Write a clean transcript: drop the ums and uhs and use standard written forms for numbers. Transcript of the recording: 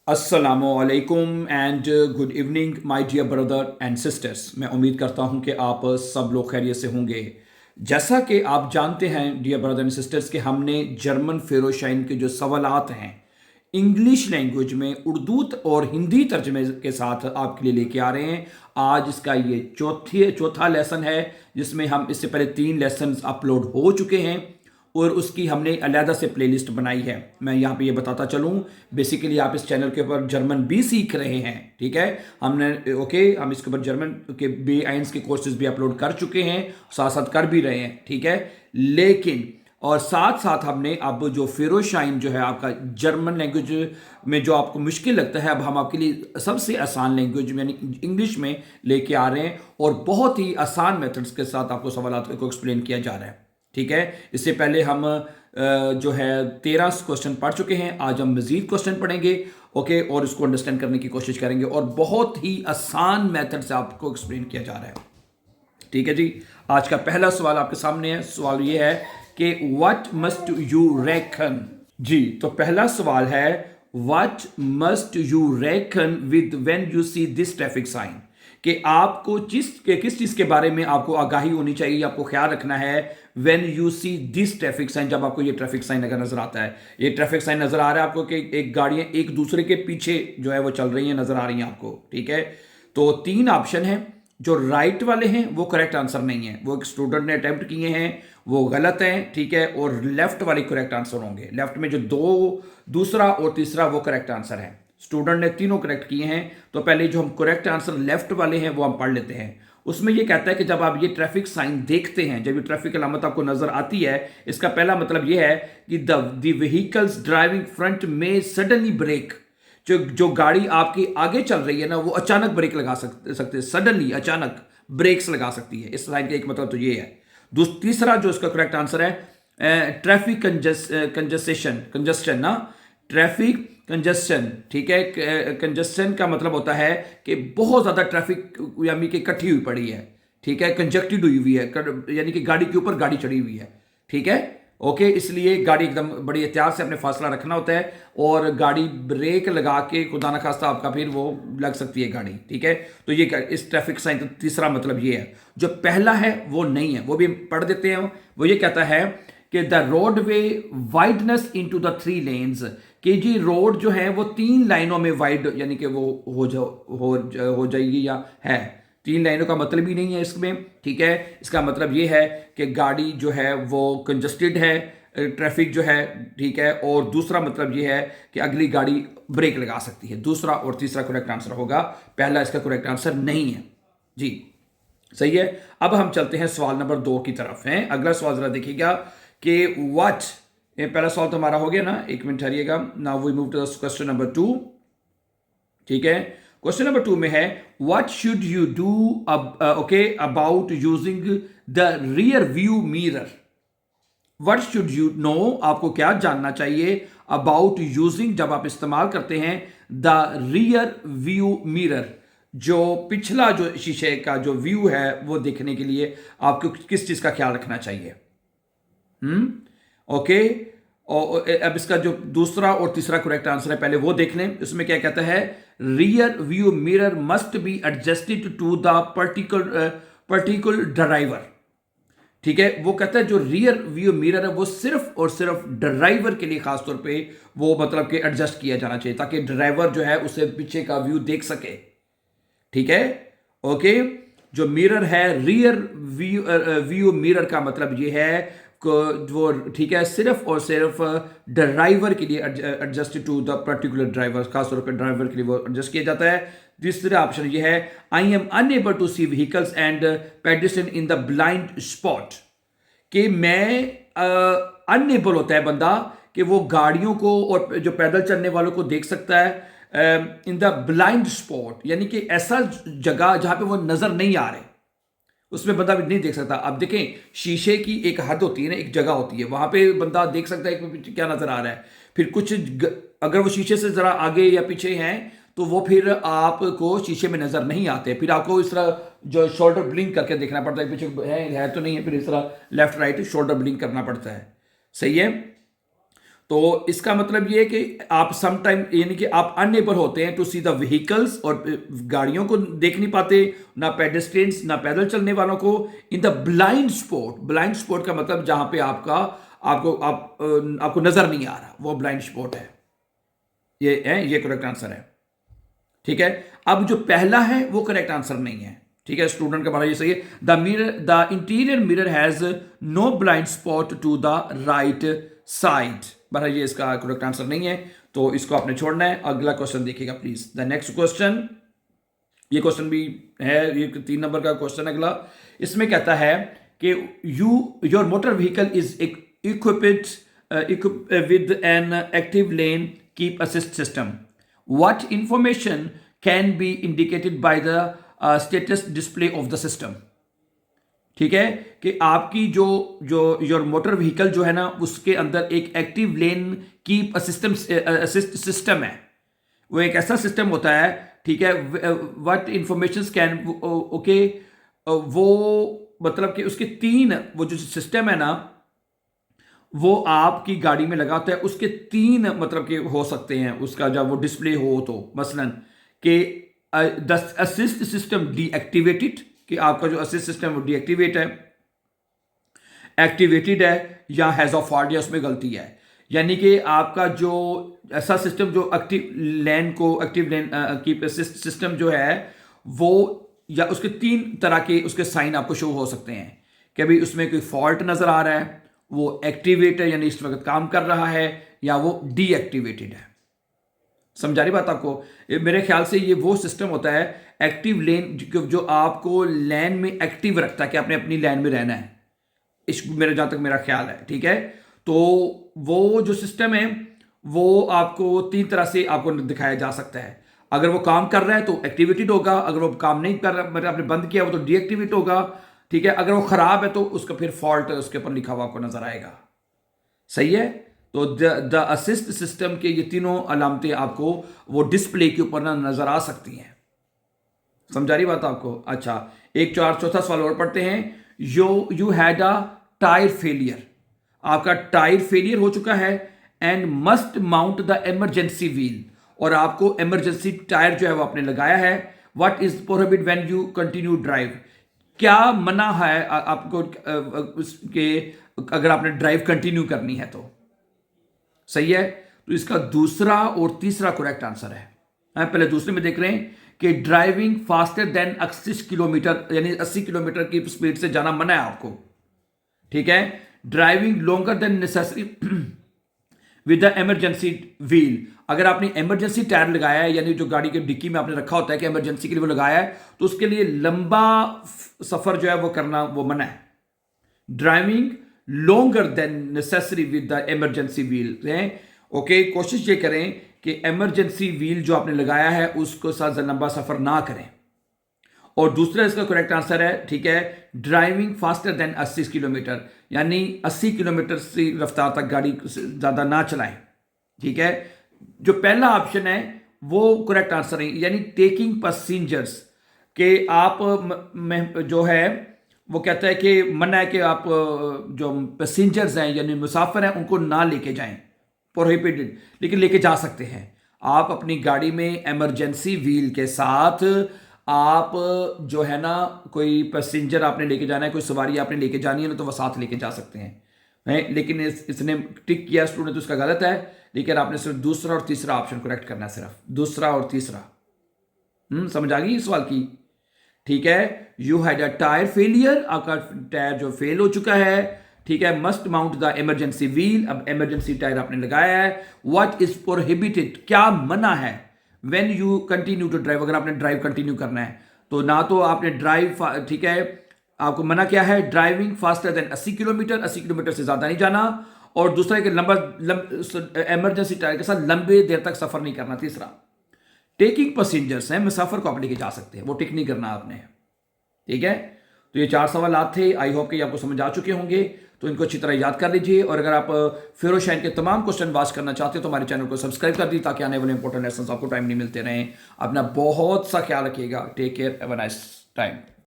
अस्सलामुअलैकुम and good evening my dear brother and sisters. मैं उम्मीद करता हूं कि आप सब लोग खैरियत से होंगे। जैसा कि आप जानते हैं डियर ब्रदर एंड सिस्टर्स कि हमने जर्मन फेरोशाइन के जो सवालात हैं इंग्लिश लैंग्वेज में उर्दू और हिंदी तर्जमे के साथ आपके लिए लेके आ रहे हैं। आज इसका ये चौथा लेसन है जिसमें हम इससे पहले 3 लेसन अपलोड हो चुके हैं और उसकी हमने अलहदा से प्लेलिस्ट बनाई है। मैं यहाँ पे ये बताता चलूँ, बेसिकली आप इस चैनल के ऊपर जर्मन भी सीख रहे हैं, ठीक है। हम इसके ऊपर जर्मन के B1 के कोर्सेज भी अपलोड कर चुके हैं, साथ साथ कर भी रहे हैं, ठीक है। लेकिन और साथ साथ हमने अब जो फेरोशाइन जो है आपका जर्मन लैंग्वेज में जो आपको मुश्किल लगता है, अब हम आपके लिए सबसे आसान लैंग्वेज यानी इंग्लिश में लेके आ रहे हैं और बहुत ही आसान मेथड्स के साथ आपको सवाल को एक्सप्लेन किया जा रहा है, ठीक है। इससे पहले हम जो है 13 क्वेश्चन पढ़ चुके हैं। आज हम मजीद क्वेश्चन पढ़ेंगे, ओके, और इसको अंडरस्टैंड करने की कोशिश करेंगे और बहुत ही आसान मेथड से आपको एक्सप्लेन किया जा रहा है, ठीक है जी। आज का पहला सवाल आपके सामने है। सवाल ये है कि व्हाट मस्ट यू रेकन। जी, तो पहला सवाल है what must you reckon with when you see this traffic sign, कि आपको किस चीज के बारे में आपको आगाही होनी चाहिए, आपको ख्याल रखना है when you see this traffic sign. जब आपको ये ट्रैफिक साइन अगर नजर आता है, ये ट्रैफिक साइन नजर आ रहा है आपको कि एक गाड़ियां एक दूसरे के पीछे जो है वो चल रही हैं, नजर आ रही हैं आपको, ठीक है। तो 3 ऑप्शन हैं। जो राइट वाले हैं वो करेक्ट आंसर नहीं है, वो एक स्टूडेंट ने अटेम्प्ट किए हैं, वो गलत हैं, ठीक है। और लेफ्ट वाले करेक्ट आंसर होंगे। लेफ्ट में जो दूसरा और तीसरा वो करेक्ट आंसर है। स्टूडेंट ने तीनों करेक्ट किए हैं। तो पहले जो हम करेक्ट आंसर लेफ्ट वाले हैं वो हम पढ़ लेते हैं। उसमें ये कहता है कि जब आप ये ट्रैफिक साइन देखते हैं, जब ये ट्रैफिक अलामत आपको नजर आती है, इसका पहला मतलब ये है कि द व्हीकल्स ड्राइविंग फ्रंट में सडनली ब्रेक। जो गाड़ी आपकी आगे चल रही है ना, वो अचानक ब्रेक लगा सकते सडनली अचानक ब्रेक्स लगा सकती है। इस लाइन का एक मतलब तो ये है। तीसरा जो इसका करेक्ट आंसर है ट्रैफिक कंजस्शन ना, ट्रैफिक कंजस्शन, ठीक है। कंजस्शन का मतलब होता है कि बहुत ज्यादा ट्रैफिक यानी कि इकट्ठी हुई पड़ी है, ठीक है, कंजक्टेड हुई हुई है, यानी कि गाड़ी के ऊपर गाड़ी चढ़ी हुई है, ठीक है, ओके। इसलिए गाड़ी एकदम बड़ी एहतियात से अपने फासला रखना होता है और गाड़ी ब्रेक लगा के खुदा ना खास्ता आपका फिर वो लग सकती है गाड़ी, ठीक है। तो ये इस ट्रैफिक साइन का तीसरा मतलब ये है। जो पहला है वो नहीं है, वो भी पढ़ देते हैं। वो ये कहता है कि the road way wideness into the 3 lens, कि जी रोड जो है वो 3 लाइनों में वाइड यानी कि वो हो जाएगी या है। 3 लाइनों का मतलब ही नहीं है इसमें, ठीक है। इसका मतलब ये है कि गाड़ी जो है वो कंजस्टेड है, ट्रैफिक जो है, ठीक है। और दूसरा मतलब ये है कि अगली गाड़ी ब्रेक लगा सकती है। दूसरा और तीसरा करेक्ट आंसर होगा, पहला इसका करेक्ट आंसर नहीं है जी। सही है। अब हम चलते हैं सवाल नंबर 2 की तरफ हैं। अगला सवाल जरा देखिएगा कि व्हाट, ये पहला सवाल तो हमारा हो गया ना, एक मिनट ठहरिएगा। Now we move to question number 2, ठीक है। क्वेश्चन नंबर 2 में है what should you do okay about using the rear view mirror. What should you know, आपको क्या जानना चाहिए अबाउट यूजिंग, जब आप इस्तेमाल करते हैं द रियर व्यू मिरर, जो पिछला जो शीशे का जो व्यू है वो देखने के लिए आपको किस चीज का ख्याल रखना चाहिए। ओके। और अब इसका जो दूसरा और तीसरा करेक्ट आंसर है पहले वो देख लें। इसमें क्या कहता है, rear view mirror must be adjusted to the particular driver, ठीक है। वो कहता है जो रियर व्यू मिरर है वो सिर्फ और सिर्फ ड्राइवर के लिए खासतौर पे वो मतलब कि एडजस्ट किया जाना चाहिए ताकि ड्राइवर जो है उसे पीछे का व्यू देख सके, ठीक है, ओके। जो मिरर है रियर व्यू मिरर का मतलब ये है वो, ठीक है, सिर्फ और सिर्फ ड्राइवर के लिए adjust to the particular driver, खासतौर पर ड्राइवर के लिए वो एडजस्ट किया जाता है। तीसरा ऑप्शन ये है I am unable to see vehicles and pedestrian in the blind spot, कि मैं अनएबल होता है बंदा कि वो गाड़ियों को और जो पैदल चलने वालों को देख सकता है इन द ब्लाइंड स्पॉट, यानी कि ऐसा जगह जहां पे वो नजर नहीं आ रहे, उसमें बंदा भी नहीं देख सकता। अब देखें, शीशे की एक हद होती है ना, एक जगह होती है, वहां पे बंदा देख सकता है कि क्या नजर आ रहा है। फिर कुछ अगर वो शीशे से जरा आगे या पीछे हैं तो वो फिर आपको शीशे में नजर नहीं आते, फिर आपको इस तरह जो शोल्डर ब्लिंक करके देखना पड़ता है, पीछे है तो नहीं है, फिर इस तरह लेफ्ट राइट शोल्डर ब्लिंक करना पड़ता है, सही है। तो इसका मतलब ये है कि आप सम टाइम यानी कि आप अनएबल होते हैं टू सी द व्हीकल्स, और गाड़ियों को देख नहीं पाते, ना पेडेस्ट्रियंस ना पैदल चलने वालों को, इन the blind spot. Blind spot का मतलब जहां पे आपको नजर नहीं आ रहा, वो ब्लाइंड स्पॉट है। ये करेक्ट आंसर है। ठीक है, अब जो पहला है वो करेक्ट आंसर नहीं है। ठीक है, स्टूडेंट का हमारा ये सही है। The interior mirror has no blind spot to the right side. बहर ये इसका करेक्ट आंसर नहीं है, तो इसको आपने छोड़ना है। अगला क्वेश्चन देखिएगा प्लीज। द नेक्स्ट क्वेश्चन, ये क्वेश्चन भी है, ये 3 नंबर का क्वेश्चन अगला। इसमें कहता है कि your motor vehicle is equipped with an active lane keep assist system. What information can be indicated by the status display of the system. ठीक है, कि आपकी जो जो योर मोटर व्हीकल जो है ना, उसके अंदर एक active lane keep assist system है। वो एक ऐसा सिस्टम होता है, ठीक है, व्हाट इंफॉर्मेशन कैन, ओके, वो मतलब कि उसके 3, वो जो सिस्टम है ना, वो आपकी गाड़ी में लगा होता है, उसके 3 मतलब कि हो सकते हैं, उसका जब वो डिस्प्ले हो तो मसलन कि द असिस्ट सिस्टम डीएक्टिवेटेड, कि आपका जो असिस्ट सिस्टम वो डीएक्टिवेट है, एक्टिवेटेड है, या हैज ऑफ फॉल्ट, या उसमें गलती है। यानी कि आपका जो ऐसा सिस्टम जो एक्टिव लेन की असिस्ट सिस्टम जो है वो, या उसके 3 तरह के उसके साइन आपको शो हो सकते हैं कि अभी उसमें कोई फॉल्ट नजर आ रहा है, वो एक्टिवेट है यानी इस वक्त काम कर रहा है, या वो डीएक्टिवेटेड है। समझा रही बात आपको? मेरे ख्याल से ये वो सिस्टम होता है एक्टिव लेन, जो आपको लेन में एक्टिव रखता है कि आपने अपनी लेन में रहना है, इस मेरे जहां तक मेरा ख्याल है। ठीक है, तो वो जो सिस्टम है वो आपको 3 तरह से आपको दिखाया जा सकता है। अगर वो काम कर रहा है तो एक्टिवेटेड होगा, अगर वो काम नहीं कर रहा, मतलब आपने बंद किया वो तो डीएक्टिवेट होगा। ठीक है, अगर वो खराब है तो उसका फिर फॉल्ट उसके ऊपर लिखा हुआ आपको नजर आएगा। सही है, तो द असिस्ट सिस्टम के ये तीनों अलामतें आपको वो डिस्प्ले के ऊपर ना नजर आ सकती हैं। समझा रही बात आपको? अच्छा, एक चौथा सवाल और पढ़ते हैं। You had a tyre failure, आपका टायर फेलियर हो चुका है, and must mount the emergency wheel, और आपको इमरजेंसी टायर जो है वो आपने लगाया है। What is prohibit when you continue drive, क्या मना है आपको के अगर आपने ड्राइव कंटिन्यू करनी है तो। सही है, तो इसका दूसरा और तीसरा करेक्ट आंसर है। पहले दूसरे में देख रहे हैं कि ड्राइविंग फास्टर देन 80 किलोमीटर, यानी 80 किलोमीटर की स्पीड से जाना मना है आपको। ठीक है, driving longer than necessary with the emergency wheel, अगर आपने इमरजेंसी टायर लगाया है, यानी जो गाड़ी के डिक्की में आपने रखा होता है कि इमरजेंसी के लिए वो लगाया है, तो उसके लिए लंबा सफर जो है वो करना वो मना है। Driving longer than necessary with the emergency wheel, okay, कोशिश ये करें कि इमरजेंसी व्हील जो आपने लगाया है उसको साथ लंबा सफर ना करें। और दूसरा इसका करेक्ट आंसर है, ठीक है, ड्राइविंग फास्टर देन 80 किलोमीटर, यानी 80 किलोमीटर की रफ्तार तक गाड़ी ज्यादा ना चलाएं। ठीक है, जो पहला ऑप्शन है वो करेक्ट आंसर है, यानी टेकिंग पैसेंजर्स, के आप में जो है वो कहता है कि मना है कि आप जो पैसेंजर्स हैं यानी मुसाफिर हैं उनको ना लेके जाएं, प्रोहिबिटेड, लेकिन लेके जा सकते हैं। आप अपनी गाड़ी में इमरजेंसी व्हील के साथ आप जो है ना, कोई पैसेंजर आपने लेके जाना है, कोई सवारी आपने लेके जानी है ना, तो वह साथ लेके जा सकते हैं। लेकिन इसने टिक किया स्टूडेंट, तो उसका गलत है। लेकिन आपने सिर्फ दूसरा और तीसरा ऑप्शन करेक्ट करना है, सिर्फ दूसरा और तीसरा। समझ आ गई इस सवाल की? ठीक है, you had a tyre failure, आपका टायर जो फेल हो चुका है। ठीक है, must mount the emergency wheel, अब इमरजेंसी टायर आपने लगाया है। व्हाट इज प्रोहिबिटेड, क्या मना है, when you continue to drive, अगर आपने ड्राइव कंटिन्यू करना है तो ना तो आपने ड्राइव, ठीक है, आपको मना क्या है, driving faster than 80 kilometre, 80 kilometre से ज्यादा नहीं जाना, और दूसरा कि इमरजेंसी टायर के साथ लंबे देर तक सफर नहीं करना। तीसरा, टेकिंग पैसेंजर्स हैं, मुसाफिर को आप लेके जा सकते हैं, वो टिक नहीं करना आपने। ठीक है, तो ये 4 सवाल थे। आई होप कि आपको समझ आ चुके होंगे, तो इनको अच्छी तरह याद कर लीजिए। और अगर आप फेरोशाइन के तमाम क्वेश्चन वॉच करना चाहते हो तो हमारे चैनल को सब्सक्राइब कर दीजिए, ताकि आने वाले इंपॉर्टेंट लेसन आपको टाइम नहीं मिलते रहें। अपना बहुत सा ख्याल रखिएगा। Take care, have a nice time.